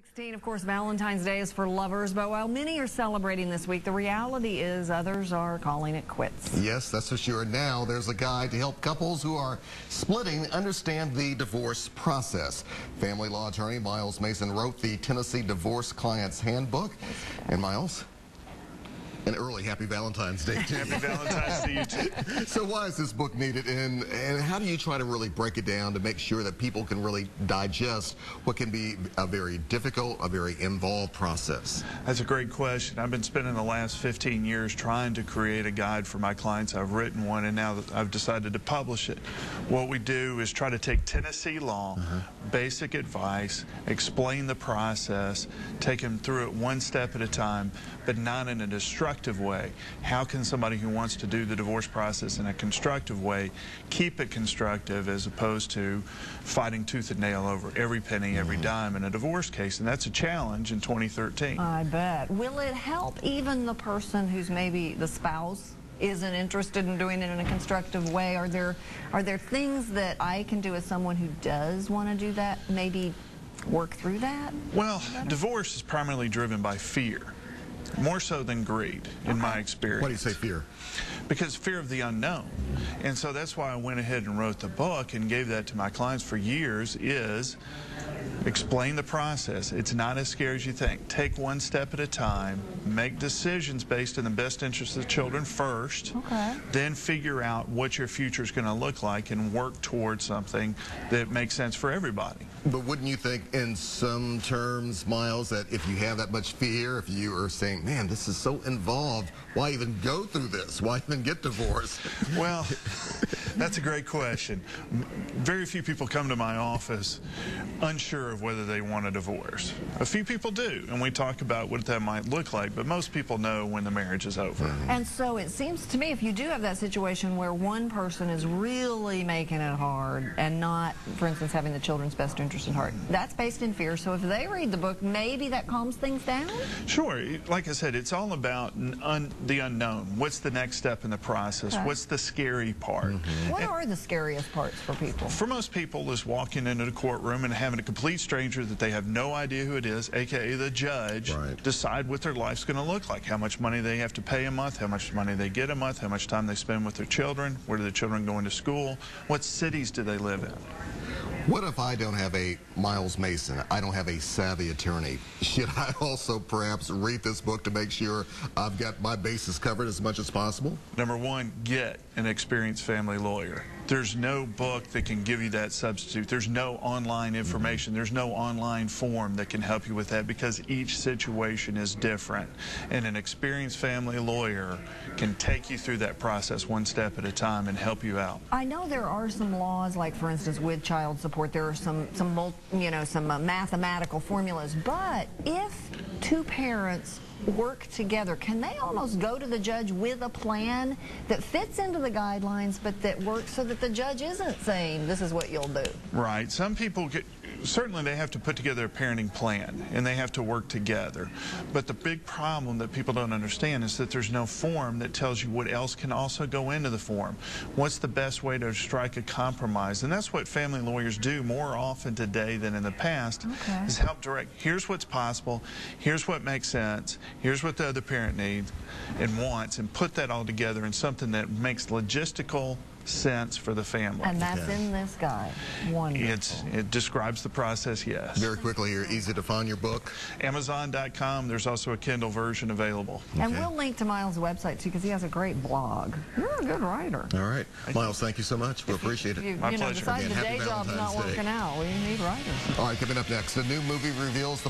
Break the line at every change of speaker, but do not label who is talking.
16, of course, Valentine's Day is for lovers, but while many are celebrating this week, the reality is others are calling it quits.
Yes, that's for sure. Now there's a guide to help couples who are splitting understand the divorce process. Family law attorney Miles Mason wrote the Tennessee Divorce Client's Handbook. And Miles, an early happy Valentine's Day to you.
Happy Valentine's to you too.
So why is this book needed, and how do you try to really break it down to make sure that people can really digest what can be a very difficult, a very involved process?
That's a great question. I've been spending the last 15 years trying to create a guide for my clients. I've written one, and now that I've decided to publish it. What we do is try to take Tennessee law, basic advice, explain the process, take them through it one step at a time, but not in a destructive way. How can somebody who wants to do the divorce process in a constructive way keep it constructive as opposed to fighting tooth and nail over every penny, every dime in a divorce case? And that's a challenge in 2013.
I bet. Will it help even the person who's maybe the spouse isn't interested in doing it in a constructive way? Are there things that I can do as someone who does want to do that, maybe work through that?
Well, divorce is primarily driven by fear. More so than greed, in my experience.
Why do you say fear?
Because fear of the unknown. And so that's why I went ahead and wrote the book and gave that to my clients for years, is explain the process. It's not as scary as you think. Take one step at a time. Make decisions based in the best interest of the children first.
Okay.
Then figure out what your future is going to look like and work towards something that makes sense for everybody.
But wouldn't you think in some terms, Miles, that if you have that much fear, if you are saying, man, this is so involved, why even go through this? Why even get divorced?
Well, that's a great question. Very few people come to my office unsure of whether they want a divorce. A few people do, and we talk about what that might look like, but most people know when the marriage is over.
And so it seems to me, if you do have that situation where one person is really making it hard and not, for instance, having the children's best interest in heart, that's based in fear. So if they read the book, maybe that calms things down?
Sure. Like I said, it's all about the unknown. What's the next step in the process?
Okay.
What's the scary part?
What are the scariest parts for people?
For most people, is walking into the courtroom and having a complete stranger that they have no idea who it is, aka the judge, decide what their life's going to look like, how much money they have to pay a month, how much money they get a month, how much time they spend with their children, where do the children go into school, what cities do they live in.
What if I don't have a Miles Mason? I don't have a savvy attorney. Should I also perhaps read this book to make sure I've got my bases covered as much as possible?
Number one, get an experienced family lawyer. There's no book that can give you that substitute. There's no online information. There's no online form that can help you with that, because each situation is different. And an experienced family lawyer can take you through that process one step at a time and help you out.
I know there are some laws, like for instance with child support, there are some mathematical formulas, but if two parents work together, can they almost go to the judge with a plan that fits into the guidelines, but that works so that the judge isn't saying this is what you'll do?
Right. Some people certainly they have to put together a parenting plan and they have to work together. But the big problem that people don't understand is that there's no form that tells you what else can also go into the form. What's the best way to strike a compromise? And that's what family lawyers do more often today than in the past, is help direct, here's what's possible, here's what makes sense, here's what the other parent needs and wants, and put that all together in something that makes logistical sense for the family.
And that's in this guide. Wonderful.
It describes the process, yes.
Very quickly here, easy to find your book?
Amazon.com. There's also a Kindle version available.
And we'll link to Miles' website too, because he has a great blog. You're a good writer.
All right. Miles, thank you so much. We appreciate it.
My pleasure.
Besides the day job's not working out, we need writers.
All right, coming up next, the new movie reveals the